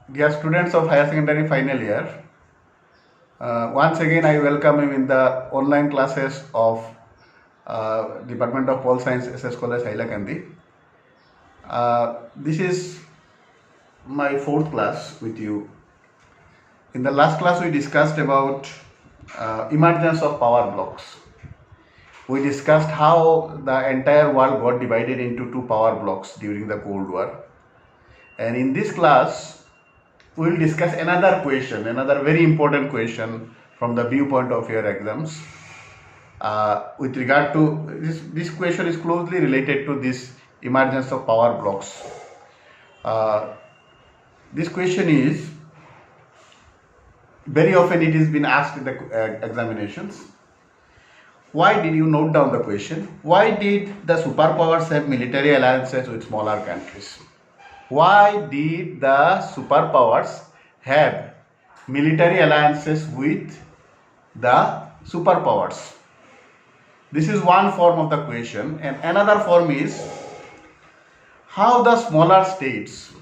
Dear students of higher secondary final year, once again I welcome you in the online classes of Department of Pol Science SS College Hailakandi. This is my fourth class with you. In the last class we discussed about emergence of power blocks. We discussed how the entire world got divided into two power blocks during the Cold War. And in this class, we will discuss another question, another very important question from the viewpoint of your exams. With regard to this question is closely related to this emergence of power blocks. This question is very often it has been asked in the examinations. Why did you note down the question? Why did the superpowers have military alliances with smaller countries? Why did the superpowers have military alliances with the superpowers? This is one form of the question, and another form is how the smaller states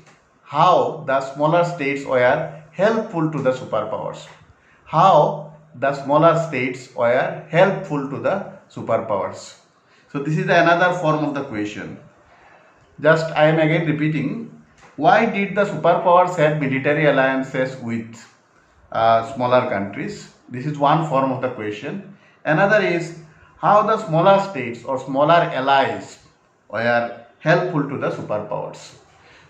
were helpful to the superpowers. How the smaller states were helpful to the superpowers. So this is another form of the question. Just I am again repeating. Why did the superpowers have military alliances with smaller countries? This is one form of the question. Another is how the smaller states or smaller allies were helpful to the superpowers.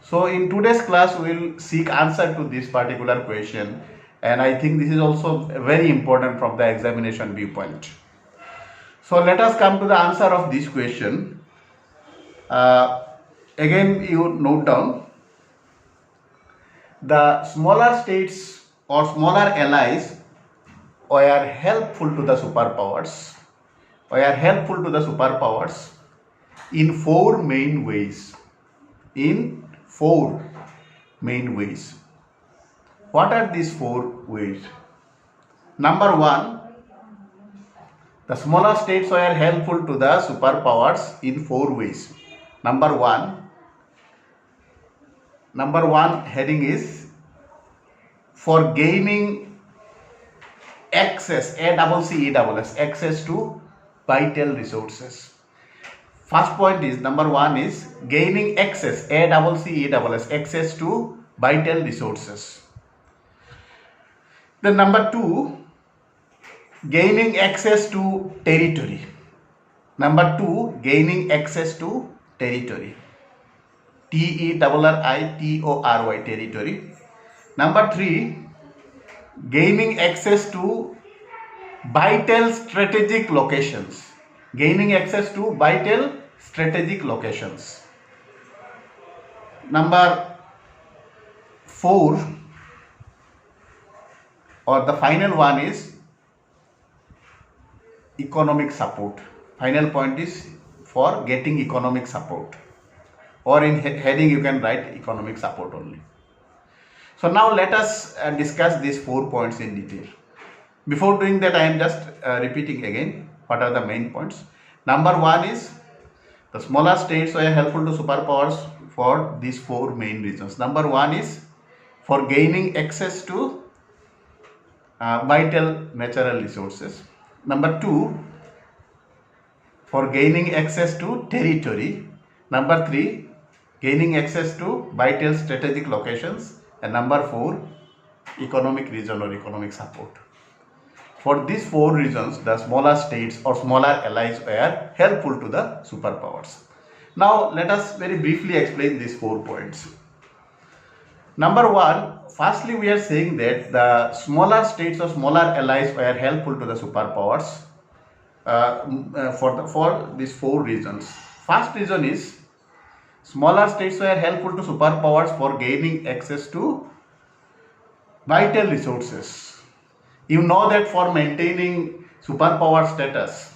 So in today's class we will seek answer to this particular question, and I think this is also very important from the examination viewpoint. So let us come to the answer of this question. Again you note down. The smaller states or smaller allies were helpful to the superpowers. In four main ways. What are these four ways? Number one, the smaller states were helpful to the superpowers in four ways. Number one heading is for gaining access, access to vital resources. First point is, number one is gaining access, access to vital resources. Then number two, gaining access to territory. Territory, territory. Number three, gaining access to vital strategic locations. Number four, or the final one, is economic support. Final point is for getting economic support, or in heading you can write economic support only. So now let us discuss these 4 points in detail. Before doing that, I am just repeating again what are the main points. Number one is the smaller states were helpful to superpowers for these four main reasons. Number one is for gaining access to vital natural resources. Number two, for gaining access to territory. Number three, gaining access to vital strategic locations. And number four, economic region or economic support. For these four reasons, the smaller states or smaller allies were helpful to the superpowers. Now let us very briefly explain these 4 points. Number one, firstly we are saying that the smaller states or smaller allies were helpful to the superpowers for these 4 reasons. First reason is smaller states were helpful to superpowers for gaining access to vital resources. You know that for maintaining superpower status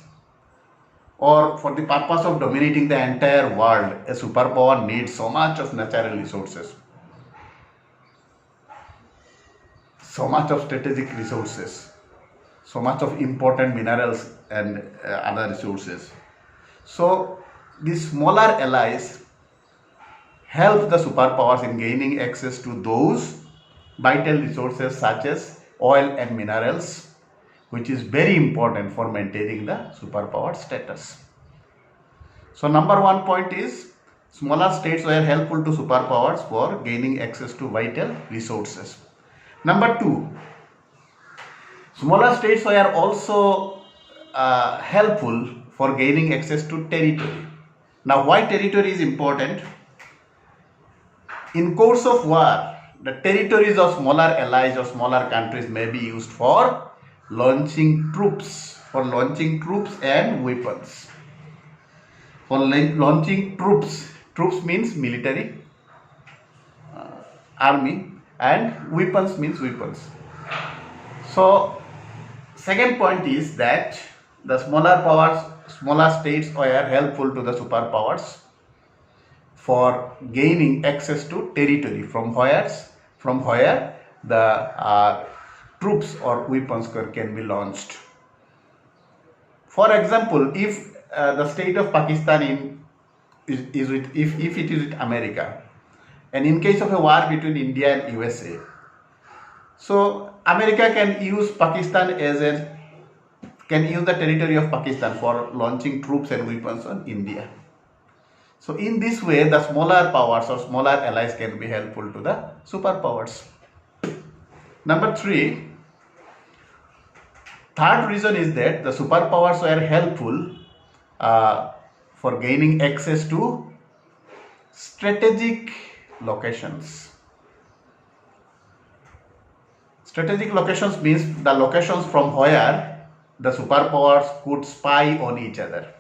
or for the purpose of dominating the entire world, a superpower needs so much of natural resources, so much of strategic resources, so much of important minerals and other resources. So these smaller allies help the superpowers in gaining access to those vital resources such as oil and minerals, which is very important for maintaining the superpower status. So number one point is smaller states were helpful to superpowers for gaining access to vital resources. Number two, smaller states were also helpful for gaining access to territory. Now, why territory is important? In course of war, the territories of smaller allies or smaller countries may be used for launching troops and weapons. For launching troops means military, army, and weapons means weapons. So, second point is that the smaller states were helpful to the superpowers for gaining access to territory from where the troops or weapons can be launched. For example, if the state of Pakistan if it is with America, and in case of a war between India and USA, so America can use the territory of Pakistan for launching troops and weapons on India. So in this way, the smaller powers or smaller allies can be helpful to the superpowers. Number three, third reason is that the superpowers were helpful for gaining access to strategic locations. Strategic locations means the locations from where the superpowers could spy on each other.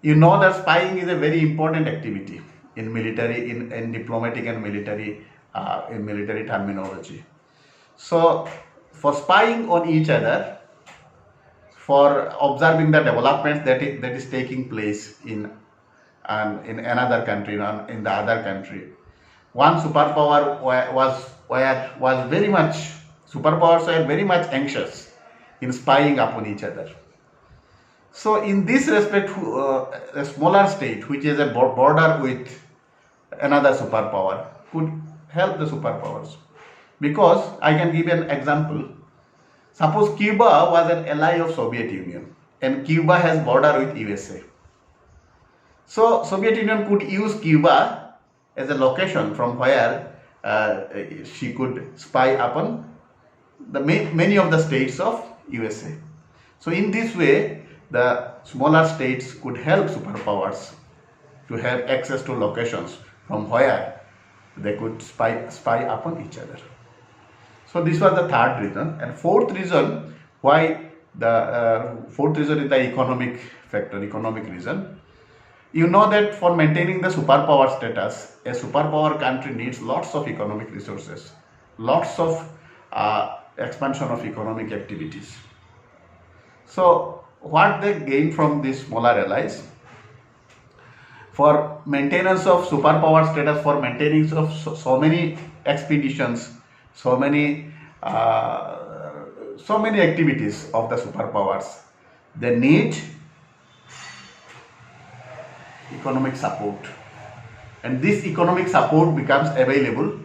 You know that spying is a very important activity in military, in diplomatic and military, in military terminology. So, for spying on each other, for observing the developments that is taking place in another country, in the other country, one superpower superpowers were very much anxious in spying upon each other. So in this respect, a smaller state which is a border with another superpower could help the superpowers. Because I can give an example. Suppose Cuba was an ally of Soviet Union and Cuba has border with USA. So Soviet Union could use Cuba as a location from where she could spy upon many of the states of USA. So in this way, the smaller states could help superpowers to have access to locations from where they could spy upon each other. So this was the third reason. And fourth reason is the economic factor, economic reason. You know that for maintaining the superpower status, a superpower country needs lots of economic resources, lots of expansion of economic activities. So what they gain from these smaller allies? For maintenance of superpower status, for maintenance of so many expeditions, so many activities of the superpowers, they need economic support, and this economic support becomes available.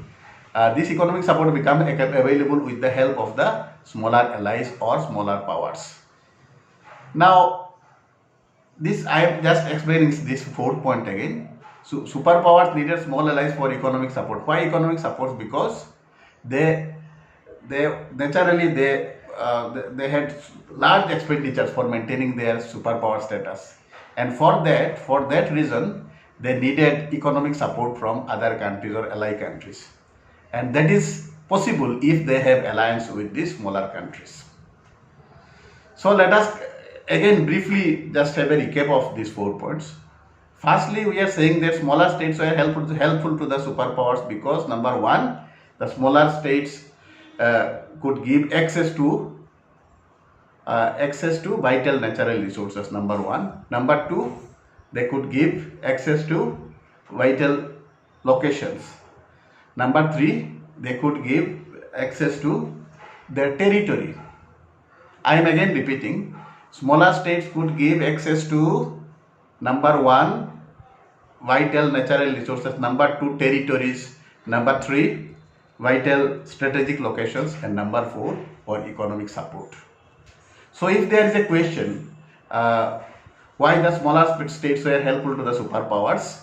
With the help of the smaller allies or smaller powers. Now, this I am just explaining this fourth point again. So, superpowers needed small allies for economic support. Why economic support? Because they naturally had large expenditures for maintaining their superpower status, and for that reason they needed economic support from other countries or ally countries, and that is possible if they have alliance with these smaller countries. So let us again briefly just have a recap of these 4 points. Firstly, we are saying that smaller states were helpful to the superpowers because number one, the smaller states could give access to vital natural resources. Number one. Number two, they could give access to vital locations. Number three, they could give access to their territory. I am again repeating. Smaller states could give access to number one, vital natural resources. Number two, territories. Number three, vital strategic locations, and number 4 for economic support. So if there is a question, why the smaller states were helpful to the superpowers,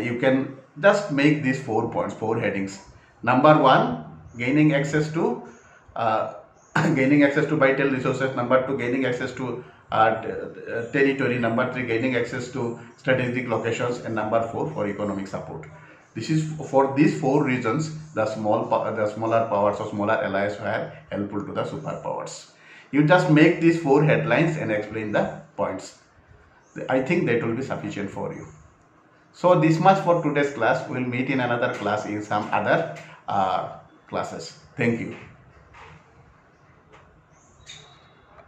you can just make these 4 points, 4 headings. Number 1, gaining access to gaining access to vital resources. Number 2, gaining access to territory. Number 3, gaining access to strategic locations, and number 4 for economic support. This is for these 4 reasons the smaller powers or smaller allies were helpful to the superpowers. You just make these 4 headlines and explain the points. I think that will be sufficient for you. So this much for today's class. We will meet in another class in some other classes. Thank you.